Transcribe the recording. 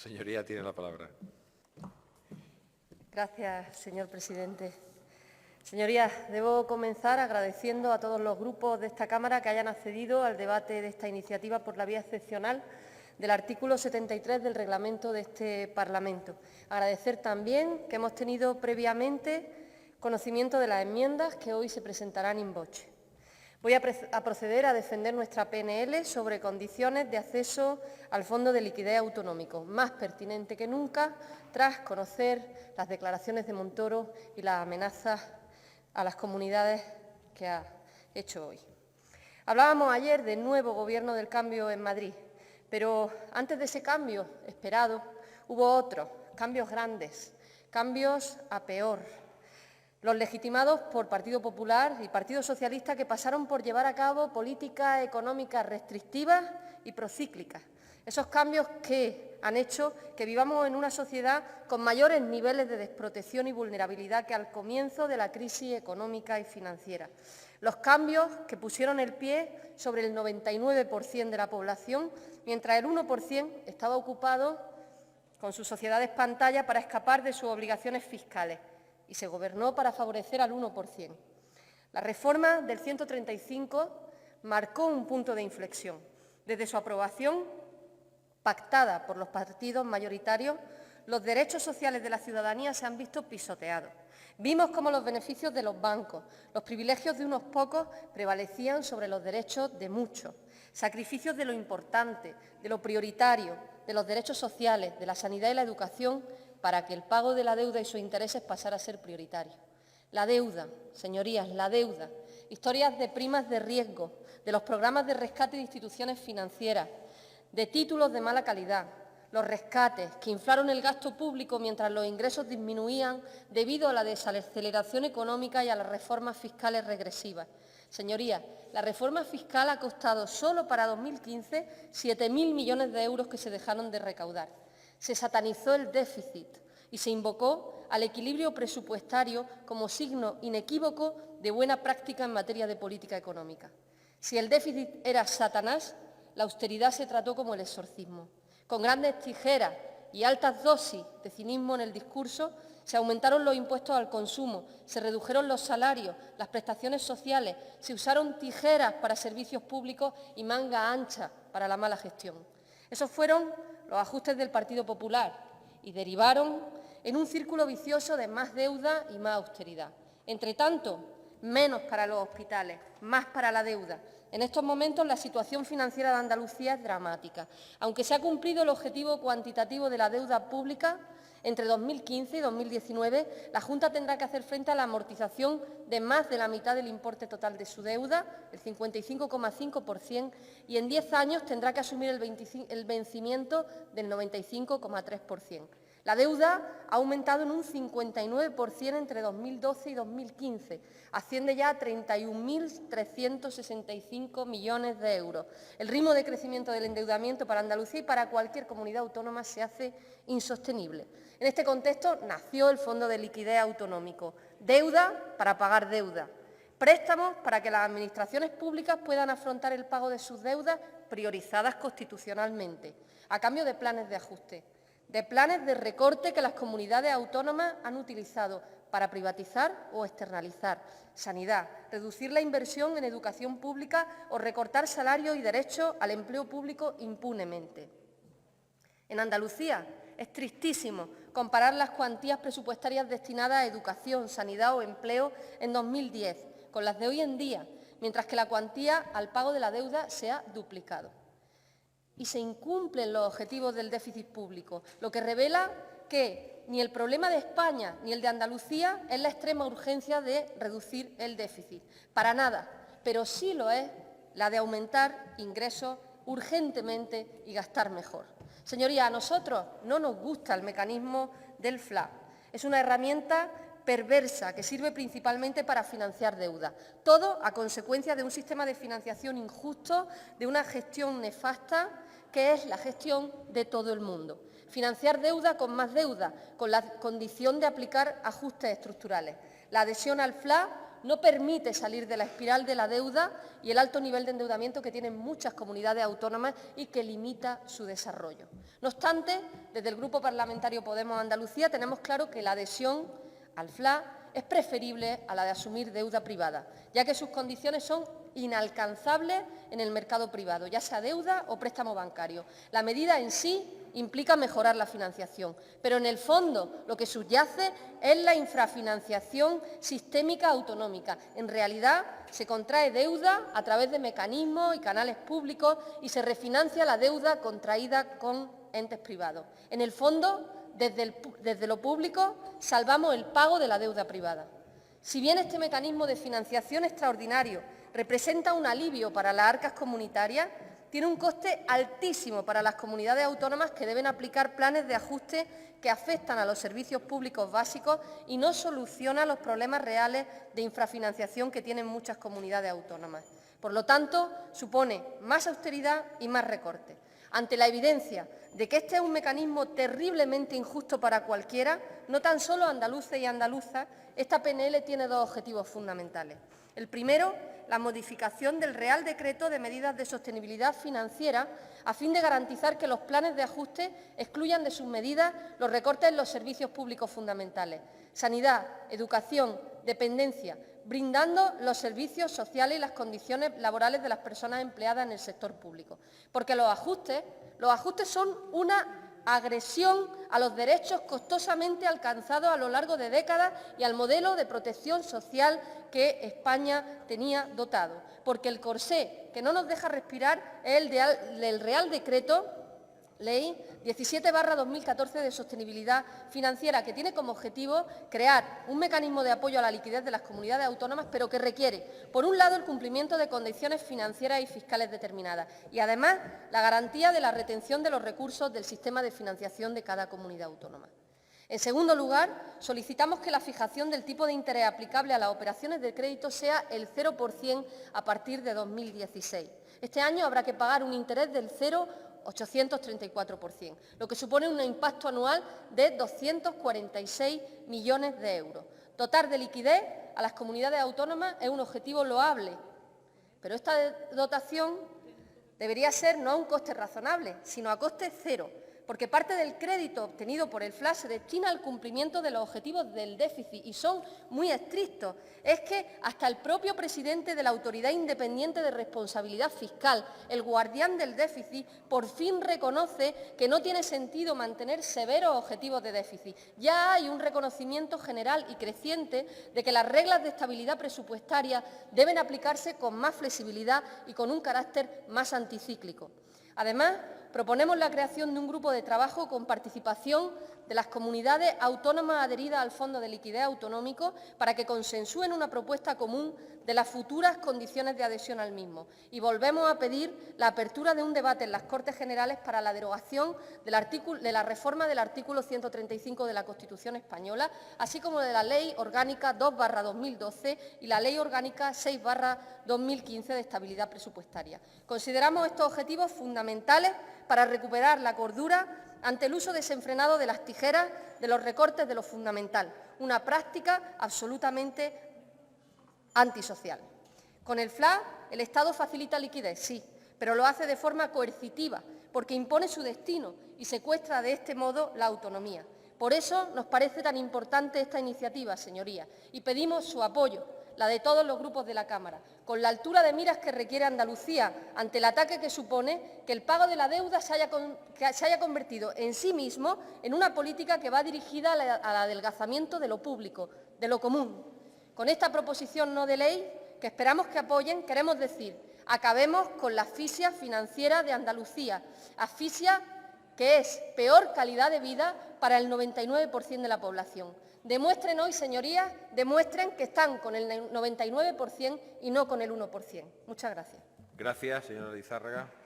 Señoría, tiene la palabra. Gracias, señor presidente. Señorías, debo comenzar agradeciendo a todos los grupos de esta Cámara que hayan accedido al debate de esta iniciativa por la vía excepcional del artículo 73 del reglamento de este Parlamento. Agradecer también que hemos tenido previamente conocimiento de las enmiendas que hoy se presentarán in voce. Voy a proceder a defender nuestra PNL sobre condiciones de acceso al Fondo de Liquidez Autonómico, más pertinente que nunca tras conocer las declaraciones de Montoro y las amenazas a las comunidades que ha hecho hoy. Hablábamos ayer del nuevo Gobierno del cambio en Madrid, pero antes de ese cambio esperado hubo otros, cambios grandes, cambios a peor. Los legitimados por Partido Popular y Partido Socialista, que pasaron por llevar a cabo políticas económicas restrictivas y procíclicas. Esos cambios que han hecho que vivamos en una sociedad con mayores niveles de desprotección y vulnerabilidad que al comienzo de la crisis económica y financiera. Los cambios que pusieron el pie sobre el 99% de la población, mientras el 1% estaba ocupado con sus sociedades pantalla para escapar de sus obligaciones fiscales. Y se gobernó para favorecer al 1%. La reforma del 135 marcó un punto de inflexión. Desde su aprobación, pactada por los partidos mayoritarios, los derechos sociales de la ciudadanía se han visto pisoteados. Vimos cómo los beneficios de los bancos, los privilegios de unos pocos prevalecían sobre los derechos de muchos. Sacrificios de lo importante, de lo prioritario, de los derechos sociales, de la sanidad y la educación, para que el pago de la deuda y sus intereses pasara a ser prioritario. La deuda, señorías, la deuda. Historias de primas de riesgo, de los programas de rescate de instituciones financieras, de títulos de mala calidad, los rescates que inflaron el gasto público mientras los ingresos disminuían debido a la desaceleración económica y a las reformas fiscales regresivas. Señorías, la reforma fiscal ha costado solo para 2015 7.000 millones de euros que se dejaron de recaudar. Se satanizó el déficit y se invocó al equilibrio presupuestario como signo inequívoco de buena práctica en materia de política económica. Si el déficit era Satanás, la austeridad se trató como el exorcismo. Con grandes tijeras y altas dosis de cinismo en el discurso, se aumentaron los impuestos al consumo, se redujeron los salarios, las prestaciones sociales, se usaron tijeras para servicios públicos y manga ancha para la mala gestión. Esos fueron los ajustes del Partido Popular y derivaron en un círculo vicioso de más deuda y más austeridad. Entre tanto, menos para los hospitales, más para la deuda. En estos momentos la situación financiera de Andalucía es dramática. Aunque se ha cumplido el objetivo cuantitativo de la deuda pública, entre 2015 y 2019 la Junta tendrá que hacer frente a la amortización de más de la mitad del importe total de su deuda, el 55,5%, y en 10 años tendrá que asumir el vencimiento del 95,3%. La deuda ha aumentado en un 59% entre 2012 y 2015, asciende ya a 31.365 millones de euros. El ritmo de crecimiento del endeudamiento para Andalucía y para cualquier comunidad autónoma se hace insostenible. En este contexto nació el Fondo de Liquidez Autonómico, deuda para pagar deuda, préstamos para que las administraciones públicas puedan afrontar el pago de sus deudas priorizadas constitucionalmente, a cambio de planes de ajuste, de planes de recorte que las comunidades autónomas han utilizado para privatizar o externalizar sanidad, reducir la inversión en educación pública o recortar salarios y derechos al empleo público impunemente. En Andalucía es tristísimo comparar las cuantías presupuestarias destinadas a educación, sanidad o empleo en 2010 con las de hoy en día, mientras que la cuantía al pago de la deuda se ha duplicado. Y se incumplen los objetivos del déficit público, lo que revela que ni el problema de España ni el de Andalucía es la extrema urgencia de reducir el déficit, para nada, pero sí lo es la de aumentar ingresos urgentemente y gastar mejor. Señorías, a nosotros no nos gusta el mecanismo del FLA. Es una herramienta perversa que sirve principalmente para financiar deuda. Todo a consecuencia de un sistema de financiación injusto, de una gestión nefasta, que es la gestión de todo el mundo. Financiar deuda, con la condición de aplicar ajustes estructurales. La adhesión al FLA no permite salir de la espiral de la deuda y el alto nivel de endeudamiento que tienen muchas comunidades autónomas y que limita su desarrollo. No obstante, desde el Grupo Parlamentario Podemos Andalucía tenemos claro que la adhesión al FLA es preferible a la de asumir deuda privada, ya que sus condiciones son inalcanzables en el mercado privado, ya sea deuda o préstamo bancario. La medida en sí implica mejorar la financiación, pero en el fondo lo que subyace es la infrafinanciación sistémica autonómica. En realidad se contrae deuda a través de mecanismos y canales públicos y se refinancia la deuda contraída con entes privados. En el fondo, desde lo público salvamos el pago de la deuda privada. Si bien este mecanismo de financiación extraordinario representa un alivio para las arcas comunitarias, tiene un coste altísimo para las comunidades autónomas que deben aplicar planes de ajuste que afectan a los servicios públicos básicos y no soluciona los problemas reales de infrafinanciación que tienen muchas comunidades autónomas. Por lo tanto, supone más austeridad y más recortes. Ante la evidencia de que este es un mecanismo terriblemente injusto para cualquiera, no tan solo andaluces y andaluzas, esta PNL tiene dos objetivos fundamentales. El primero, la modificación del Real Decreto de Medidas de Sostenibilidad Financiera a fin de garantizar que los planes de ajuste excluyan de sus medidas los recortes en los servicios públicos fundamentales, sanidad, educación, dependencia, brindando los servicios sociales y las condiciones laborales de las personas empleadas en el sector público. Porque los ajustes son una agresión a los derechos costosamente alcanzados a lo largo de décadas y al modelo de protección social que España tenía dotado. Porque el corsé que no nos deja respirar es el del Real Decreto Ley 17/2014 de Sostenibilidad Financiera, que tiene como objetivo crear un mecanismo de apoyo a la liquidez de las comunidades autónomas, pero que requiere, por un lado, el cumplimiento de condiciones financieras y fiscales determinadas y, además, la garantía de la retención de los recursos del sistema de financiación de cada comunidad autónoma. En segundo lugar, solicitamos que la fijación del tipo de interés aplicable a las operaciones de crédito sea el 0% a partir de 2016. Este año habrá que pagar un interés del 0,834%, lo que supone un impacto anual de 246 millones de euros. Dotar de liquidez a las comunidades autónomas es un objetivo loable, pero esta dotación debería ser no a un coste razonable, sino a coste cero, porque parte del crédito obtenido por el FLA se destina al cumplimiento de los objetivos del déficit y son muy estrictos. Es que hasta el propio presidente de la Autoridad Independiente de Responsabilidad Fiscal, el guardián del déficit, por fin reconoce que no tiene sentido mantener severos objetivos de déficit. Ya hay un reconocimiento general y creciente de que las reglas de estabilidad presupuestaria deben aplicarse con más flexibilidad y con un carácter más anticíclico. Además, proponemos la creación de un grupo de trabajo con participación de las comunidades autónomas adheridas al Fondo de Liquidez Autonómico para que consensúen una propuesta común de las futuras condiciones de adhesión al mismo. Y volvemos a pedir la apertura de un debate en las Cortes Generales para la derogación de la reforma del artículo 135 de la Constitución española, así como de la Ley Orgánica 2/2012 y la Ley Orgánica 6/2015 de Estabilidad Presupuestaria. Consideramos estos objetivos fundamentales para recuperar la cordura ante el uso desenfrenado de las tijeras, de los recortes de lo fundamental, una práctica absolutamente antisocial. Con el FLA, el Estado facilita liquidez, sí, pero lo hace de forma coercitiva, porque impone su destino y secuestra de este modo la autonomía. Por eso nos parece tan importante esta iniciativa, señorías, y pedimos su apoyo, la de todos los grupos de la Cámara, con la altura de miras que requiere Andalucía ante el ataque que supone que el pago de la deuda se haya convertido en sí mismo en una política que va dirigida al adelgazamiento de lo público, de lo común. Con esta proposición no de ley, que esperamos que apoyen, queremos decir, acabemos con la asfixia financiera de Andalucía, asfixia que es peor calidad de vida para el 99% de la población. Demuestren hoy, señorías, demuestren que están con el 99% y no con el 1%. Muchas gracias. Gracias, señora Lizárraga.